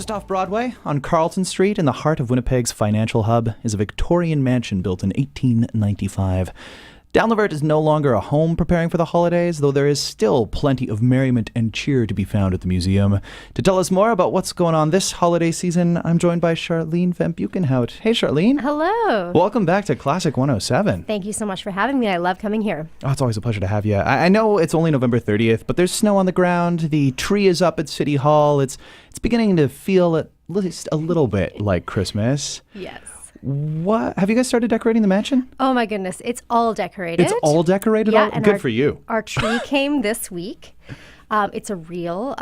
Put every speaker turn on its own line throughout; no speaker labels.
Just off Broadway, on Carlton Street, in the heart of Winnipeg's financial hub, is a Victorian mansion built in 1895. Dalnavert is no longer a home preparing for the holidays, though there is still plenty of merriment and cheer to be found at the museum. To tell us more about what's going on this holiday season, I'm joined by Charlene van Buekenhout. Hey, Charlene.
Hello.
Welcome back to Classic 107.
Thank you so much for having me. I love coming here.
Oh, it's always a pleasure to have you. I know it's only November 30th, but there's snow on the ground. The tree is up at City Hall. It's beginning to feel at least a little bit like Christmas.
Yes.
What? Have you guys started decorating the mansion?
Oh my goodness. It's all decorated.
It's all decorated?
Yeah.
Good for you.
Our tree came this week. It's a real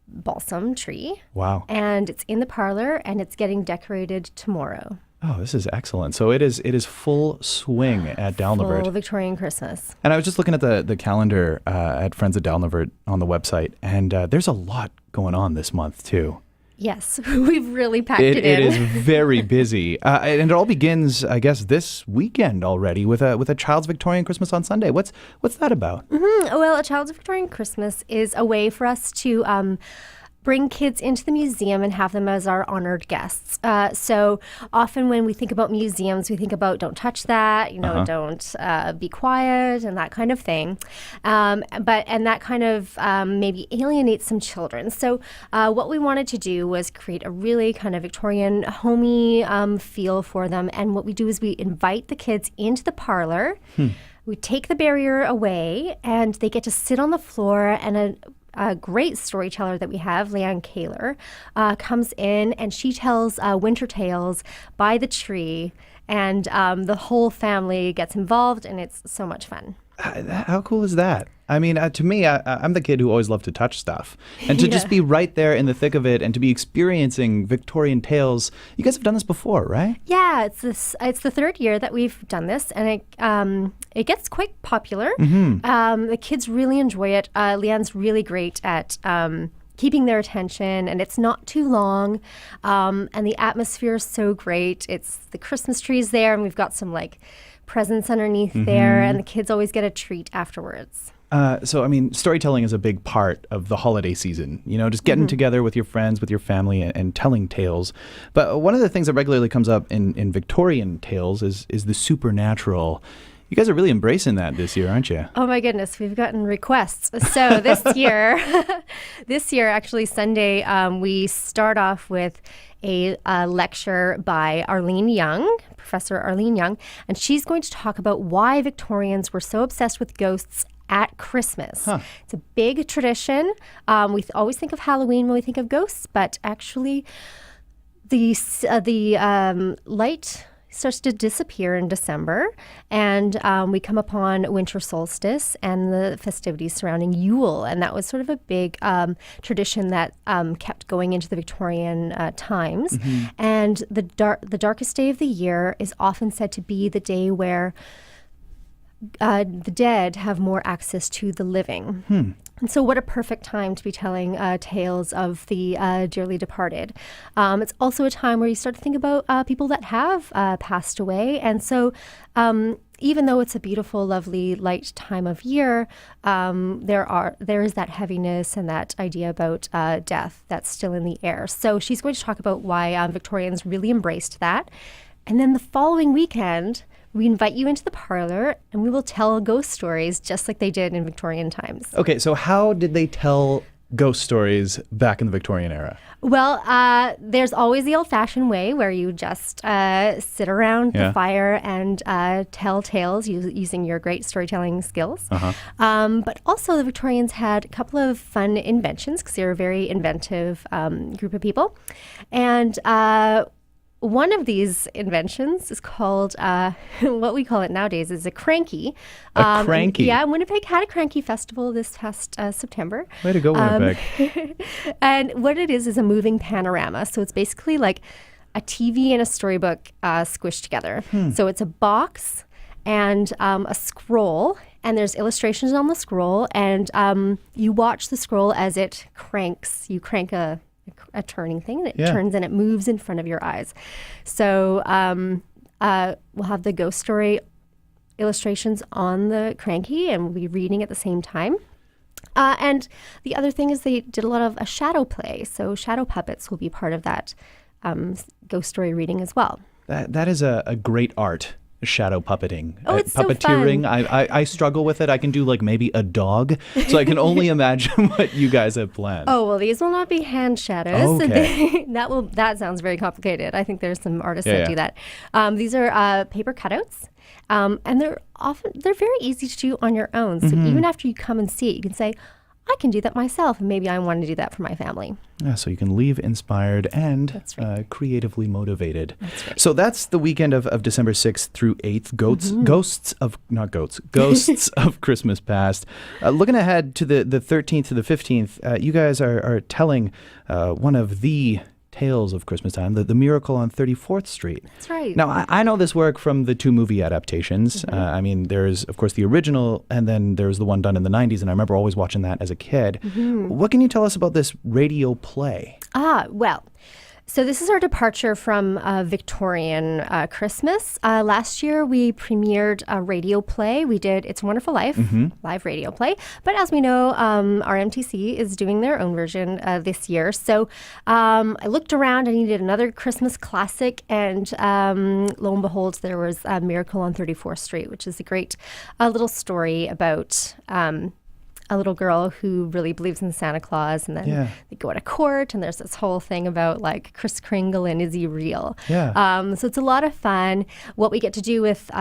balsam tree.
Wow.
And it's in the parlor and it's getting decorated tomorrow.
Oh, this is excellent. So it is full swing at Dalnavert.
Full Victorian Christmas.
And I was just looking at the calendar at Friends of Dalnavert on the website, and there's a lot going on this month too.
Yes, we've really packed it in.
It is very busy. And it all begins, I guess, this weekend already with a Child's Victorian Christmas on Sunday. What's that about?
Mm-hmm. Well, a Child's Victorian Christmas is a way for us to bring kids into the museum and have them as our honored guests. So often when we think about museums, we think about don't touch that, don't be quiet and that kind of thing. And that kind of maybe alienates some children. So what we wanted to do was create a really kind of Victorian homey feel for them. And what we do is we invite the kids into the parlor. We take the barrier away and they get to sit on the floor, and a great storyteller that we have, Leanne Kaler, comes in and she tells winter tales by the tree, and the whole family gets involved, and it's so much fun.
How cool is that? I mean, to me, I'm the kid who always loved to touch stuff. And to just be right there in the thick of it and to be experiencing Victorian tales. You guys have done this before, right?
Yeah, it's the third year that we've done this, and it gets quite popular.
Mm-hmm.
The kids really enjoy it. Leanne's really great at keeping their attention, and it's not too long, and the atmosphere is so great. It's the Christmas trees there, and we've got some presents underneath there, and the kids always get a treat afterwards.
So, I mean, storytelling is a big part of the holiday season, just getting together with your friends, with your family, and telling tales. But one of the things that regularly comes up in Victorian tales is the supernatural. You guys are really embracing that this year, aren't you?
Oh my goodness, we've gotten requests. So this year, actually Sunday, we start off with a lecture by Arlene Young, Professor Arlene Young, and she's going to talk about why Victorians were so obsessed with ghosts at Christmas. It's a big tradition. We always think of Halloween when we think of ghosts, but actually the light starts to disappear in December, and we come upon winter solstice and the festivities surrounding Yule, and that was sort of a big tradition that kept going into the Victorian times. And the darkest day of the year is often said to be the day where the dead have more access to the living. And so what a perfect time to be telling tales of the dearly departed. It's also a time where you start to think about people that have passed away. And so even though it's a beautiful, lovely, light time of year, there is that heaviness and that idea about death that's still in the air. So she's going to talk about why Victorians really embraced that. And then the following weekend, we invite you into the parlor, and we will tell ghost stories just like they did in Victorian times.
Okay, so how did they tell ghost stories back in the Victorian era?
Well, there's always the old-fashioned way where you just sit around the fire and tell tales using your great storytelling skills. But also the Victorians had a couple of fun inventions because they were a very inventive group of people. And one of these inventions is called, what we call it nowadays is a cranky.
A cranky?
Yeah, Winnipeg had a cranky festival this past September.
Way to go, Winnipeg.
And what it is a moving panorama. So it's basically like a TV and a storybook squished together. So it's a box and a scroll, and there's illustrations on the scroll, and you watch the scroll as it cranks. You crank a turning thing, and it turns and it moves in front of your eyes. So we'll have the ghost story illustrations on the cranky, and we'll be reading at the same time. And the other thing is they did a lot of a shadow play. So shadow puppets will be part of that ghost story reading as well.
That is a great art. Shadow puppeting.
Oh, it's so
puppeteering.
fun.
I struggle with it. I can do like maybe a dog. So I can only imagine what you guys have planned.
Oh, well, these will not be hand shadows.
Okay.
That sounds very complicated. I think there's some artists that do that. These are paper cutouts. And they're very easy to do on your own. So even after you come and see it, you can say, I can do that myself, and maybe I want to do that for my family.
Yeah, so you can leave inspired and creatively motivated. That's right. So that's the weekend of December 6th through 8th. Ghosts of Christmas Past. Looking ahead to the 13th to the 15th, you guys are telling one of the tales of Christmas time, the Miracle on 34th Street.
That's right.
Now, I know this work from the two movie adaptations. I mean, there's, of course, the original, and then there's the one done in the 90s, and I remember always watching that as a kid. What can you tell us about this radio play?
Well, so this is our departure from Victorian Christmas. Last year, we premiered a radio play. We did It's a Wonderful Life, live radio play. But as we know, our MTC is doing their own version this year. So I looked around. I needed another Christmas classic. And lo and behold, there was Miracle on 34th Street, which is a great little story about a little girl who really believes in Santa Claus, and then they go to court, and there's this whole thing about like Kris Kringle and is he real? So it's a lot of fun. What we get to do with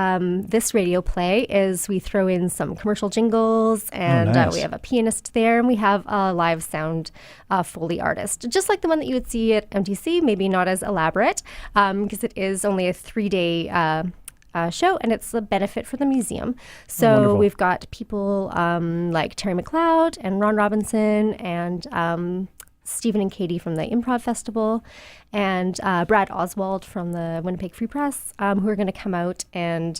this radio play is we throw in some commercial jingles, and we have a pianist there, and we have a live sound Foley artist, just like the one that you would see at MTC, maybe not as elaborate, because it is only a 3-day show, and it's a benefit for the museum. So we've got people like Terry McLeod and Ron Robinson and Stephen and Katie from the Improv Festival and Brad Oswald from the Winnipeg Free Press who are going to come out and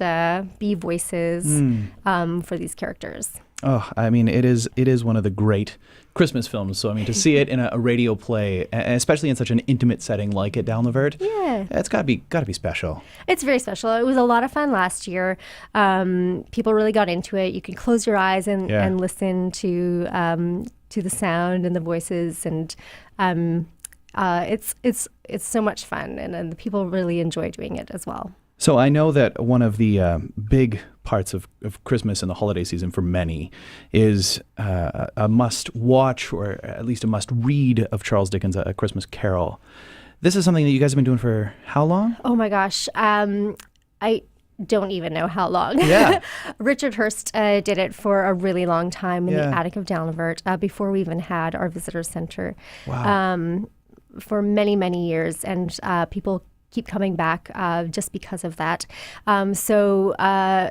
be voices for these characters.
Oh, I mean, it is one of the great Christmas films. So, I mean, to see it in a radio play, especially in such an intimate setting like at Dalnavert, it's got to be special. It's
very special. It was a lot of fun last year. People really got into it. You can close your eyes and listen to the sound and the voices, and it's so much fun, and the people really enjoy doing it as well.
So I know that one of the big parts of Christmas and the holiday season for many is a must-watch, or at least a must-read of Charles Dickens' A Christmas Carol. This is something that you guys have been doing for how long?
Oh my gosh. I don't even know how long.
Yeah.
Richard Hurst did it for a really long time in the attic of Dalnavert before we even had our visitor center.
Wow.
For many, many years. And people keep coming back just because of that. So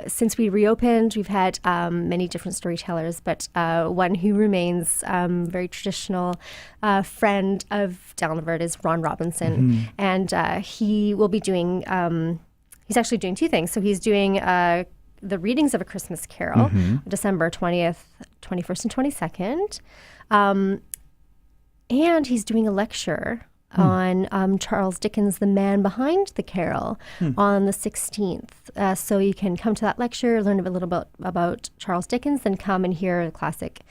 since we reopened, we've had many different storytellers, but one who remains very traditional friend of Dalnavert is Ron Robinson. And he will be doing, he's actually doing two things. So he's doing the readings of A Christmas Carol, December 20th, 21st, and 22nd. And he's doing a lecture on Charles Dickens, the man behind the carol, on the 16th. So you can come to that lecture, learn a little bit about Charles Dickens, then come and hear the classic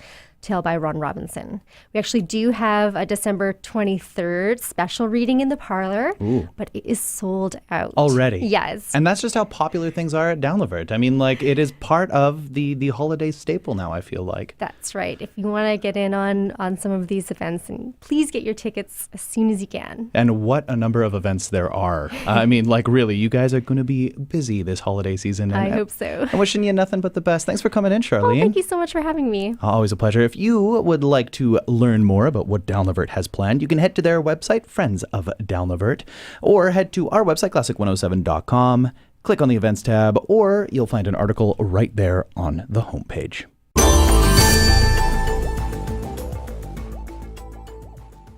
tale by Ron Robinson. We actually do have a December 23rd special reading in the parlor, but it is sold out.
Already?
Yes.
And that's just how popular things are at Dalnavert. I mean, like, it is part of the holiday staple now, I feel like.
That's right. If you want to get in on some of these events, and please get your tickets as soon as you can.
And what a number of events there are. I mean, like, really, you guys are going to be busy this holiday season. And
I hope so.
I'm wishing you nothing but the best. Thanks for coming in, Charlene.
Oh, thank you so much for having me.
Always a pleasure. If you would like to learn more about what Dalnavert has planned, you can head to their website, Friends of Dalnavert, or head to our website, classic107.com, click on the events tab, or you'll find an article right there on the homepage.